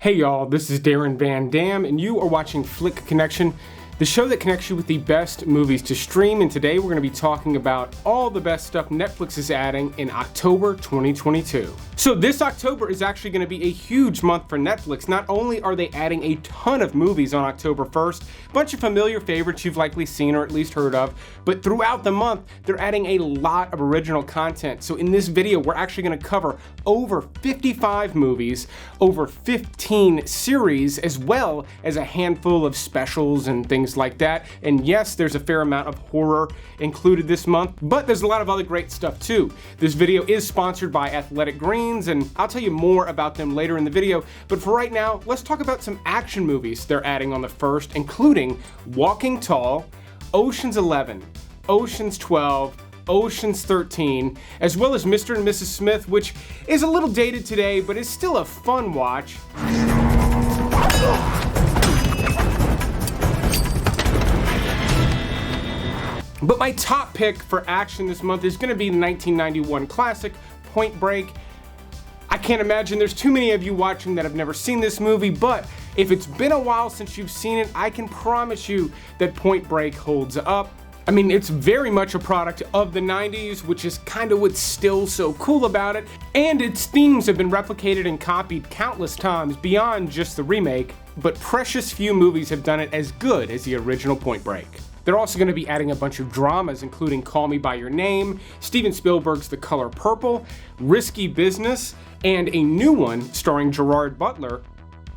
Hey y'all, this is Darren Van Dam, and you are watching Flick Connection, the show that connects you with the best movies to stream, and today we're going to be talking about all the best stuff Netflix is adding in October 2022. So this October is actually going to be a huge month for Netflix. Not only are they adding a ton of movies on October 1st, a bunch of familiar favorites you've likely seen or at least heard of, but throughout the month, they're adding a lot of original content. So in this video, we're actually going to cover over 55 movies, over 15 series, as well as a handful of specials and things like that. And yes, there's a fair amount of horror included this month, but there's a lot of other great stuff too. This video is sponsored by Athletic Greens, and I'll tell you more about them later in the video. But for right now, let's talk about some action movies they're adding on the 1st, including Walking Tall, Ocean's 11, Ocean's 12, Ocean's 13, as well as Mr. and Mrs. Smith, which is a little dated today, but is still a fun watch. But my top pick for action this month is going to be the 1991 classic, Point Break. I can't imagine there's too many of you watching that have never seen this movie, but if it's been a while since you've seen it, I can promise you that Point Break holds up. I mean, it's very much a product of the 90s, which is kind of what's still so cool about it, and its themes have been replicated and copied countless times beyond just the remake, but precious few movies have done it as good as the original Point Break. They're also going to be adding a bunch of dramas, including Call Me By Your Name, Steven Spielberg's The Color Purple, Risky Business, and a new one starring Gerard Butler,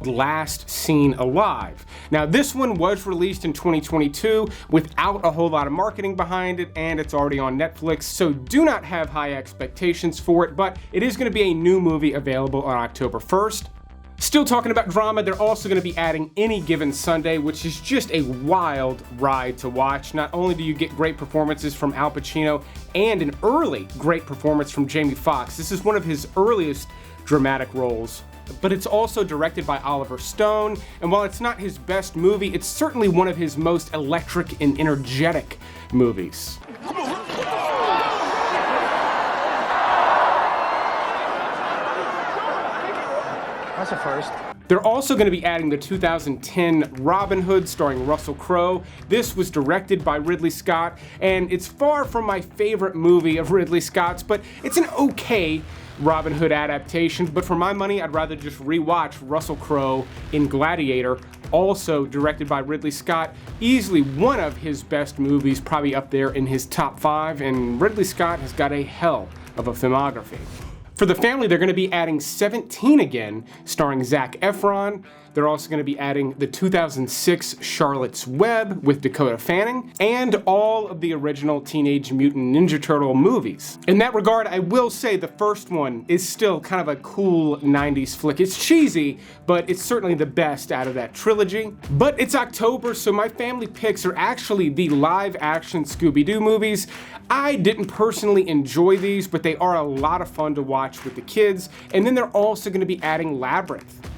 Last Seen Alive. Now, this one was released in 2022 without a whole lot of marketing behind it, and it's already on Netflix, so do not have high expectations for it, but it is going to be a new movie available on October 1st. Still talking about drama, they're also going to be adding Any Given Sunday, which is just a wild ride to watch. Not only do you get great performances from Al Pacino and an early great performance from Jamie Foxx. This is one of his earliest dramatic roles. But it's also directed by Oliver Stone, and while it's not his best movie, it's certainly one of his most electric and energetic movies. That's a first. They're also going to be adding the 2010 Robin Hood starring Russell Crowe. This was directed by Ridley Scott, and it's far from my favorite movie of Ridley Scott's, but it's an okay Robin Hood adaptation. But for my money, I'd rather just rewatch Russell Crowe in Gladiator, also directed by Ridley Scott. Easily one of his best movies, probably up there in his top 5, and Ridley Scott has got a hell of a filmography. For the family, they're going to be adding 17 again, starring Zac Efron. They're also going to be adding the 2006 Charlotte's Web with Dakota Fanning, and all of the original Teenage Mutant Ninja Turtle movies. In that regard, I will say the first one is still kind of a cool 90s flick. It's cheesy, but it's certainly the best out of that trilogy. But it's October, so my family picks are actually the live-action Scooby-Doo movies. I didn't personally enjoy these, but they are a lot of fun to watch with the kids. And then they're also going to be adding Labyrinth.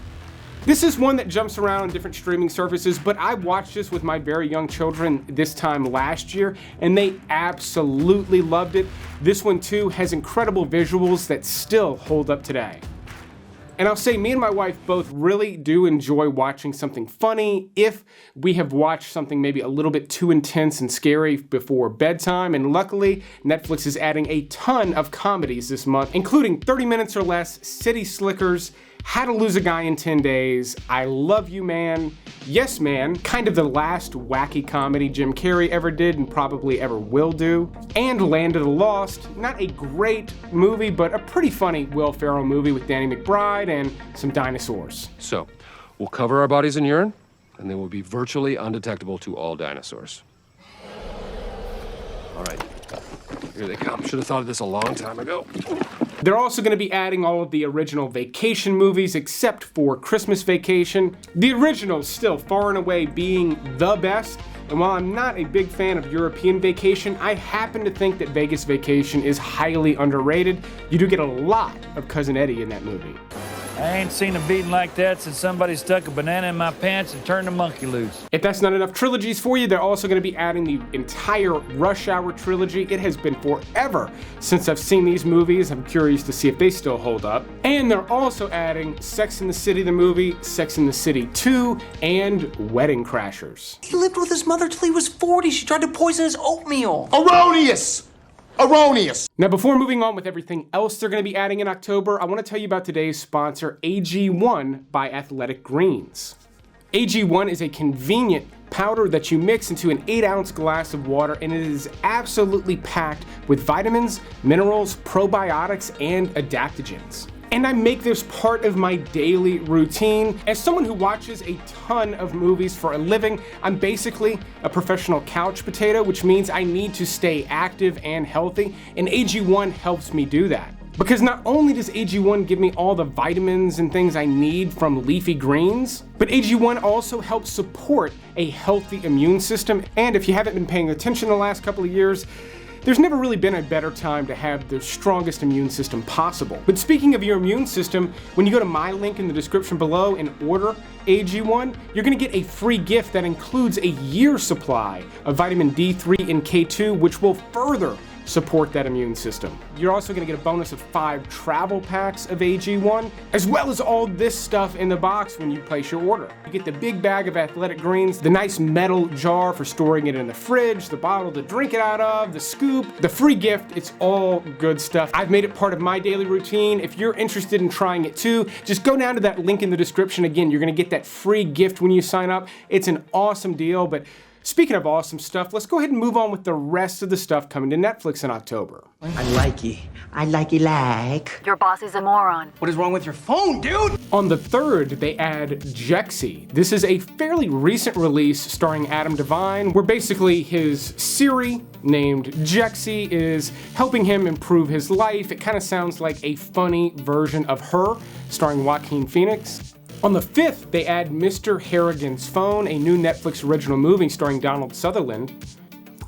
This is one that jumps around on different streaming services, but I watched this with my very young children this time last year, and they absolutely loved it. This one too has incredible visuals that still hold up today. And I'll say me and my wife both really do enjoy watching something funny if we have watched something maybe a little bit too intense and scary before bedtime. And luckily, Netflix is adding a ton of comedies this month, including 30 Minutes or Less, City Slickers, How to Lose a Guy in 10 Days, I Love You Man, Yes Man, kind of the last wacky comedy Jim Carrey ever did and probably ever will do, and Land of the Lost, not a great movie, but a pretty funny Will Ferrell movie with Danny McBride and some dinosaurs. So, we'll cover our bodies in urine, and they will be virtually undetectable to all dinosaurs. All right, here they come. Should have thought of this a long time ago. They're also going to be adding all of the original Vacation movies except for Christmas Vacation. The original still far and away being the best, and while I'm not a big fan of European Vacation, I happen to think that Vegas Vacation is highly underrated. You do get a lot of Cousin Eddie in that movie. I ain't seen a beating like that since somebody stuck a banana in my pants and turned the monkey loose. If that's not enough trilogies for you, they're also going to be adding the entire Rush Hour trilogy. It has been forever since I've seen these movies. I'm curious to see if they still hold up. And they're also adding Sex and the City the movie, Sex and the City 2, and Wedding Crashers. He lived with his mother till he was 40. She tried to poison his oatmeal. Erroneous! Erroneous! Now, before moving on with everything else they're going to be adding in October, I want to tell you about today's sponsor, AG1 by Athletic Greens. AG1 is a convenient powder that you mix into an 8-ounce glass of water, and it is absolutely packed with vitamins, minerals, probiotics, and adaptogens. And I make this part of my daily routine. As someone who watches a ton of movies for a living, I'm basically a professional couch potato, which means I need to stay active and healthy, and AG1 helps me do that. Because not only does AG1 give me all the vitamins and things I need from leafy greens, but AG1 also helps support a healthy immune system. And if you haven't been paying attention the last couple of years, there's never really been a better time to have the strongest immune system possible. But speaking of your immune system, when you go to my link in the description below and order AG1, you're gonna get a free gift that includes a year's supply of vitamin D3 and K2, which will further support that immune system. You're also gonna get a bonus of 5 travel packs of AG1, as well as all this stuff in the box when you place your order. You get the big bag of Athletic Greens, the nice metal jar for storing it in the fridge, the bottle to drink it out of, the scoop, the free gift. It's all good stuff. I've made it part of my daily routine. If you're interested in trying it too, just go down to that link in the description. Again, you're gonna get that free gift when you sign up. It's an awesome deal. But speaking of awesome stuff, let's go ahead and move on with the rest of the stuff coming to Netflix in October. I like you. I like you like. Your boss is a moron. What is wrong with your phone, dude? On the 3rd, they add Jexy. This is a fairly recent release starring Adam Devine, where basically his Siri, named Jexy, is helping him improve his life. It kind of sounds like a funny version of Her, starring Joaquin Phoenix. On the 5th, they add Mr. Harrigan's Phone, a new Netflix original movie starring Donald Sutherland.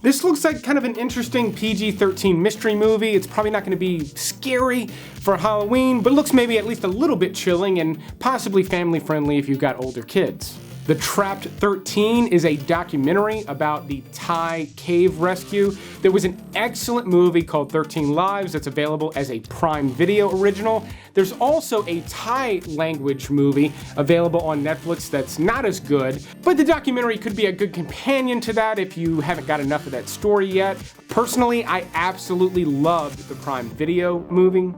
This looks like kind of an interesting PG-13 mystery movie. It's probably not going to be scary for Halloween, but it looks maybe at least a little bit chilling and possibly family-friendly if you've got older kids. The Trapped 13 is a documentary about the Thai cave rescue. There was an excellent movie called 13 Lives that's available as a Prime Video original. There's also a Thai language movie available on Netflix that's not as good, but the documentary could be a good companion to that if you haven't got enough of that story yet. Personally, I absolutely loved the Prime Video movie.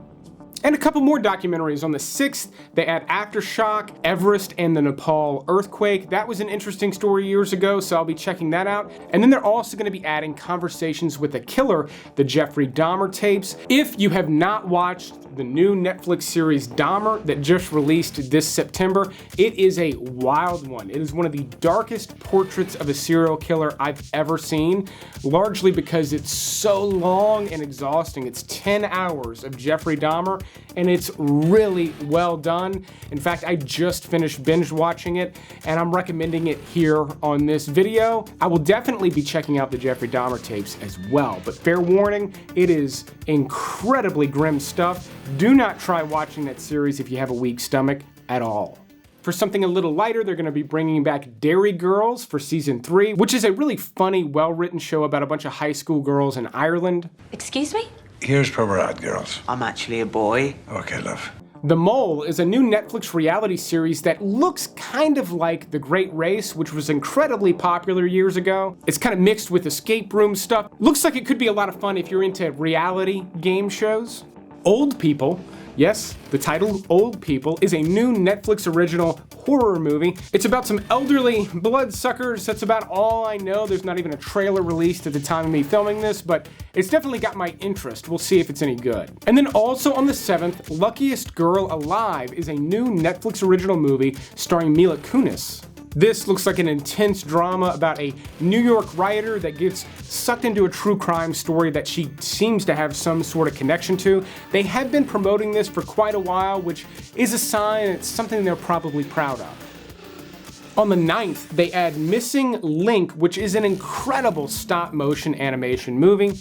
And a couple more documentaries. On the 6th, they add Aftershock, Everest, and the Nepal earthquake. That was an interesting story years ago, so I'll be checking that out. And then they're also going to be adding Conversations with a Killer, the Jeffrey Dahmer tapes. If you have not watched the new Netflix series Dahmer that just released this September, it is a wild one. It is one of the darkest portraits of a serial killer I've ever seen, largely because it's so long and exhausting. It's 10 hours of Jeffrey Dahmer, and it's really well done. In fact, I just finished binge watching it, and I'm recommending it here on this video. I will definitely be checking out the Jeffrey Dahmer tapes as well, but fair warning, it is incredibly grim stuff. Do not try watching that series if you have a weak stomach at all. For something a little lighter, they're going to be bringing back Dairy Girls for season 3, which is a really funny, well-written show about a bunch of high school girls in Ireland. Excuse me? Here's Proverad, girls. I'm actually a boy. Okay, love. The Mole is a new Netflix reality series that looks kind of like The Great Race, which was incredibly popular years ago. It's kind of mixed with escape room stuff. Looks like it could be a lot of fun if you're into reality game shows. Old People, yes, the title Old People, is a new Netflix original horror movie. It's about some elderly bloodsuckers. That's about all I know. There's not even a trailer released at the time of me filming this, but it's definitely got my interest. We'll see if it's any good. And then also on the 7th, Luckiest Girl Alive is a new Netflix original movie starring Mila Kunis. This looks like an intense drama about a New York writer that gets sucked into a true crime story that she seems to have some sort of connection to. They have been promoting this for quite a while, which is a sign it's something they're probably proud of. On the 9th, they add Missing Link, which is an incredible stop-motion animation movie.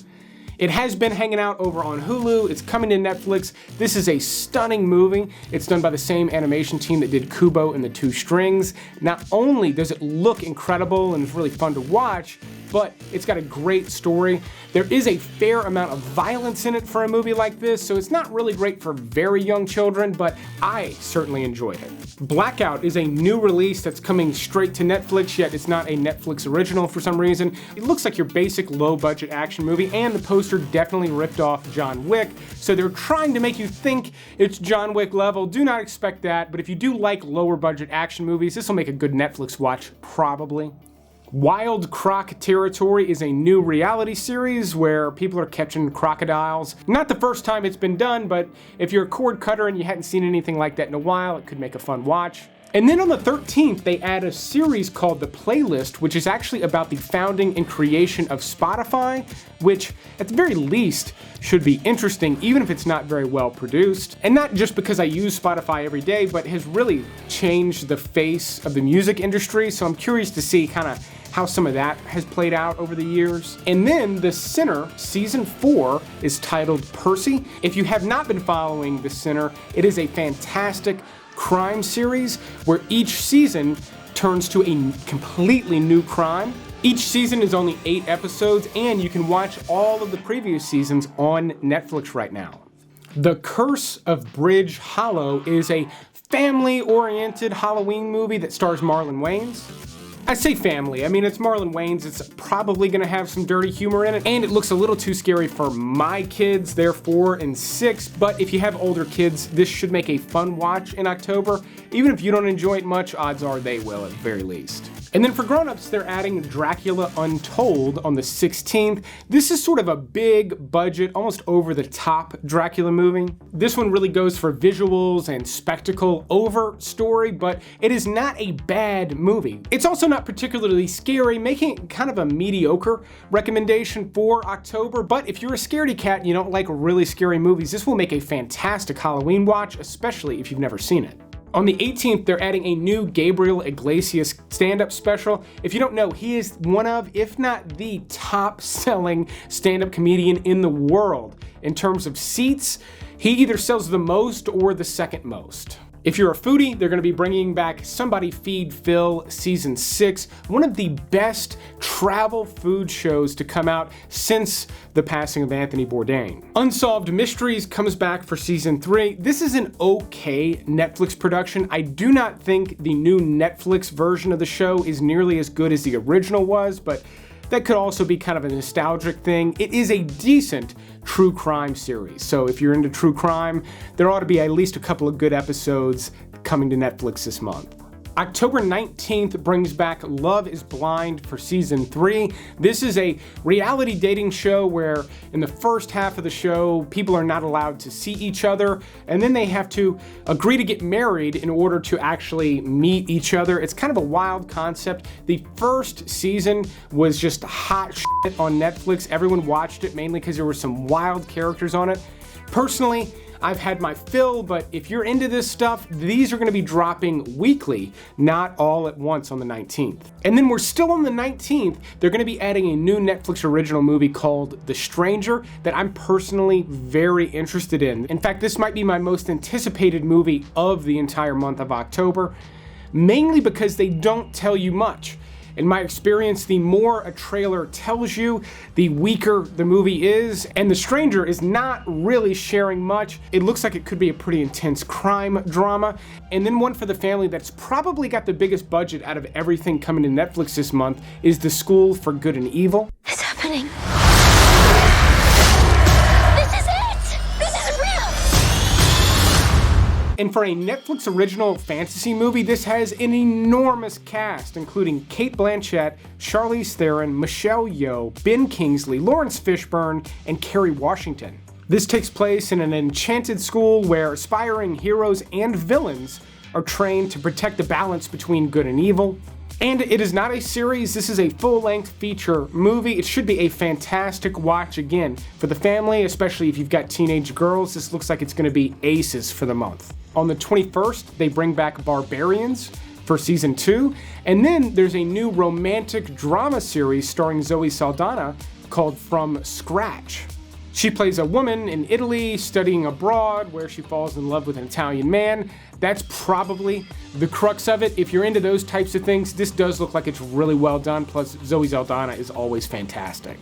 It has been hanging out over on Hulu. It's coming to Netflix. This is a stunning movie. It's done by the same animation team that did Kubo and the Two Strings. Not only does it look incredible and it's really fun to watch, but it's got a great story. There is a fair amount of violence in it for a movie like this, so it's not really great for very young children, but I certainly enjoyed it. Blackout is a new release that's coming straight to Netflix, yet it's not a Netflix original for some reason. It looks like your basic low-budget action movie, and the poster definitely ripped off John Wick, so they're trying to make you think it's John Wick level. Do not expect that, but if you do like lower-budget action movies, this will make a good Netflix watch, probably. Wild Croc Territory is a new reality series where people are catching crocodiles. Not the first time it's been done, but if you're a cord cutter and you hadn't seen anything like that in a while, it could make a fun watch. And then on the 13th, they add a series called The Playlist, which is actually about the founding and creation of Spotify, which at the very least should be interesting, even if it's not very well produced. And not just because I use Spotify every day, but has really changed the face of the music industry. So I'm curious to see kind of how some of that has played out over the years. And then The Sinner, season 4, is titled Percy. If you have not been following The Sinner, it is a fantastic crime series where each season turns to a completely new crime. Each season is only 8 episodes, and you can watch all of the previous seasons on Netflix right now. The Curse of Bridge Hollow is a family-oriented Halloween movie that stars Marlon Wayans. I say family, I mean it's Marlon Wayans, it's probably gonna have some dirty humor in it, and it looks a little too scary for my kids, they're 4 and 6, but if you have older kids, this should make a fun watch in October. Even if you don't enjoy it much, odds are they will at the very least. And then for grown-ups, they're adding Dracula Untold on the 16th. This is sort of a big budget, almost over-the-top Dracula movie. This one really goes for visuals and spectacle over story, but it is not a bad movie. It's also not particularly scary, making it kind of a mediocre recommendation for October, but if you're a scaredy cat and you don't like really scary movies, this will make a fantastic Halloween watch, especially if you've never seen it. On the 18th, they're adding a new Gabriel Iglesias stand-up special. If you don't know, he is one of, if not the top-selling stand-up comedian in the world. In terms of seats, he either sells the most or the second most. If you're a foodie, they're gonna be bringing back Somebody Feed Phil Season 6, one of the best travel food shows to come out since the passing of Anthony Bourdain. Unsolved Mysteries comes back for Season 3. This is an okay Netflix production. I do not think the new Netflix version of the show is nearly as good as the original was, but that could also be kind of a nostalgic thing. It is a decent true crime series. So if you're into true crime, there ought to be at least a couple of good episodes coming to Netflix this month. October 19th brings back Love is Blind for Season 3. This is a reality dating show where in the first half of the show, people are not allowed to see each other, and then they have to agree to get married in order to actually meet each other. It's kind of a wild concept. The first season was just hot shit on Netflix. Everyone watched it mainly because there were some wild characters on it. Personally, I've had my fill, but if you're into this stuff, these are gonna be dropping weekly, not all at once on the 19th. And then we're still on the 19th, they're gonna be adding a new Netflix original movie called The Stranger that I'm personally very interested in. In fact, this might be my most anticipated movie of the entire month of October, mainly because they don't tell you much. In my experience, the more a trailer tells you, the weaker the movie is, and The Stranger is not really sharing much. It looks like it could be a pretty intense crime drama. And then one for the family that's probably got the biggest budget out of everything coming to Netflix this month is The School for Good and Evil. It's happening. This is it! This is real! And for a Netflix original fantasy movie, this has an enormous cast, including Cate Blanchett, Charlize Theron, Michelle Yeoh, Ben Kingsley, Lawrence Fishburne, and Kerry Washington. This takes place in an enchanted school where aspiring heroes and villains are trained to protect the balance between good and evil. And it is not a series, this is a full-length feature movie. It should be a fantastic watch again. For the family, especially if you've got teenage girls, this looks like it's gonna be aces for the month. On the 21st, they bring back Barbarians for Season 2, and then there's a new romantic drama series starring Zoe Saldana called From Scratch. She plays a woman in Italy studying abroad where she falls in love with an Italian man. That's probably the crux of it. If you're into those types of things, this does look like it's really well done, plus Zoe Saldana is always fantastic.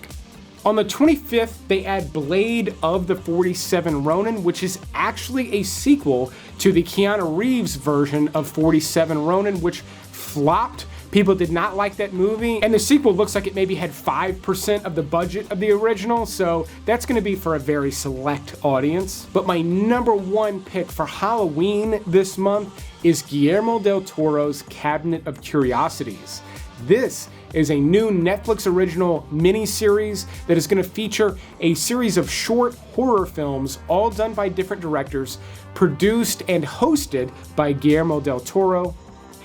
On the 25th, they add Blade of the 47 Ronin, which is actually a sequel to the Keanu Reeves version of 47 Ronin, which flopped. People did not like that movie, and the sequel looks like it maybe had 5% of the budget of the original, so that's gonna be for a very select audience. But my number one pick for Halloween this month is Guillermo del Toro's Cabinet of Curiosities. This is a new Netflix original mini-series that is going to feature a series of short horror films, all done by different directors, produced and hosted by Guillermo del Toro.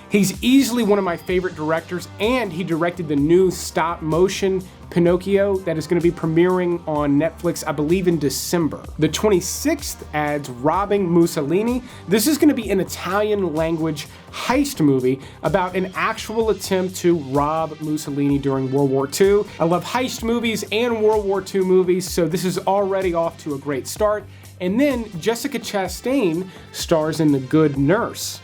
He's easily one of my favorite directors, and he directed the new stop-motion Pinocchio that is going to be premiering on Netflix, I believe, in December. The 26th adds Robbing Mussolini. This is going to be an Italian language heist movie about an actual attempt to rob Mussolini during World War II. I love heist movies and World War II movies, so this is already off to a great start. And then Jessica Chastain stars in The Good Nurse.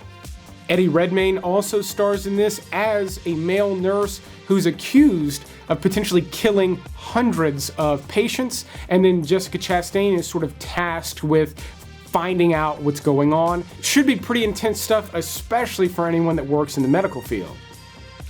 Eddie Redmayne also stars in this as a male nurse who's accused of potentially killing hundreds of patients, and then Jessica Chastain is sort of tasked with finding out what's going on. Should be pretty intense stuff, especially for anyone that works in the medical field.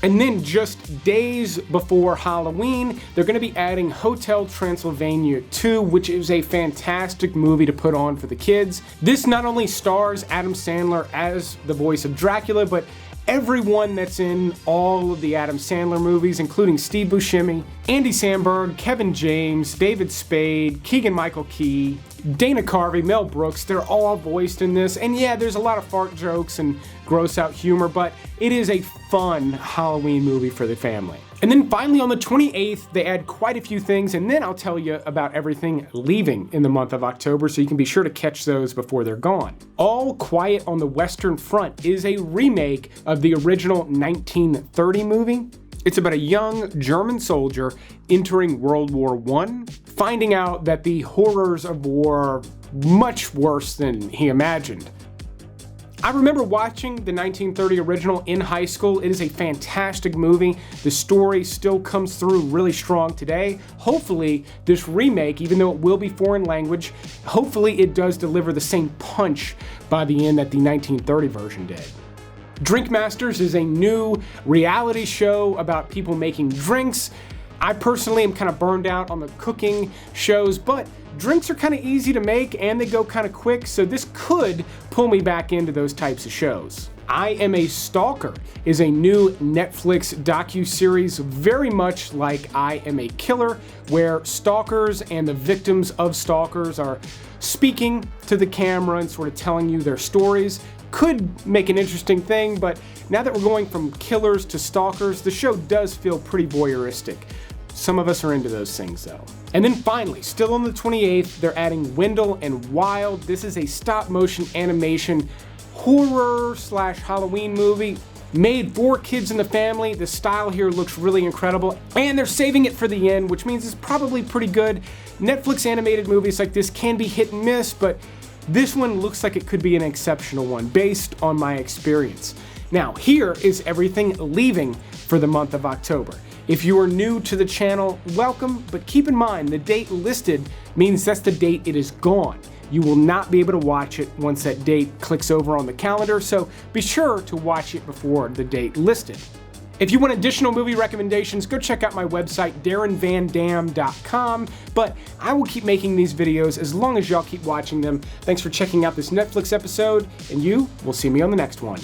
And then just days before Halloween, they're going to be adding Hotel Transylvania 2, which is a fantastic movie to put on for the kids. This not only stars Adam Sandler as the voice of Dracula, but everyone that's in all of the Adam Sandler movies, including Steve Buscemi, Andy Samberg, Kevin James, David Spade, Keegan-Michael Key, Dana Carvey, Mel Brooks, they're all voiced in this. And yeah, there's a lot of fart jokes and gross out humor, but it is a fun Halloween movie for the family. And then finally on the 28th, they add quite a few things, and then I'll tell you about everything leaving in the month of October, so you can be sure to catch those before they're gone. All Quiet on the Western Front is a remake of the original 1930 movie. It's about a young German soldier entering World War I, finding out that the horrors of war are much worse than he imagined. I remember watching the 1930 original in high school. It is a fantastic movie. The story still comes through really strong today. Hopefully, this remake, even though it will be foreign language, hopefully it does deliver the same punch by the end that the 1930 version did. Drink Masters is a new reality show about people making drinks. I personally am kind of burned out on the cooking shows, but drinks are kind of easy to make and they go kind of quick, so this could pull me back into those types of shows. I Am a Stalker is a new Netflix docu-series very much like I Am a Killer, where stalkers and the victims of stalkers are speaking to the camera and sort of telling you their stories. Could make an interesting thing, but now that we're going from killers to stalkers, the show does feel pretty voyeuristic. Some of us are into those things though. And then finally, still on the 28th, they're adding Wendell and Wild. This is a stop-motion animation horror / Halloween movie made for kids in the family. The style here looks really incredible, and they're saving it for the end, which means it's probably pretty good. Netflix animated movies like this can be hit and miss, but this one looks like it could be an exceptional one based on my experience. Now, here is everything leaving for the month of October. If you are new to the channel, welcome, but keep in mind the date listed means that's the date it is gone. You will not be able to watch it once that date clicks over on the calendar, so be sure to watch it before the date listed. If you want additional movie recommendations, go check out my website, DarrenVanDam.com, but I will keep making these videos as long as y'all keep watching them. Thanks for checking out this Netflix episode, and you will see me on the next one.